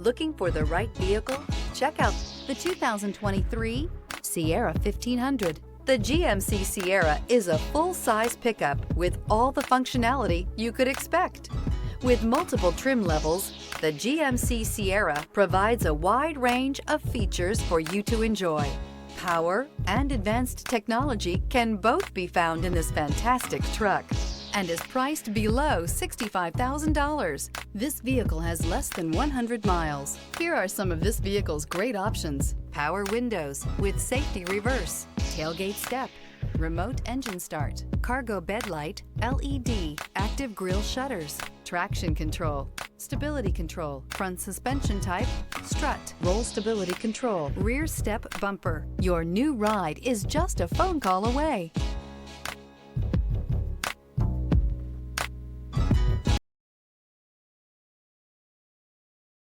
Looking for the right vehicle? Check out the 2023 Sierra 1500. The GMC Sierra is a full-size pickup with all the functionality you could expect. With multiple trim levels, the GMC Sierra provides a wide range of features for you to enjoy. Power and advanced technology can both be found in this fantastic truck and is priced below $65,000. This vehicle has less than 100 miles. Here are some of this vehicle's great options: power windows with safety reverse, tailgate step, remote engine start, cargo bed light, LED, active grille shutters, traction control, stability control, front suspension type, strut, roll stability control, rear step bumper. Your new ride is just a phone call away.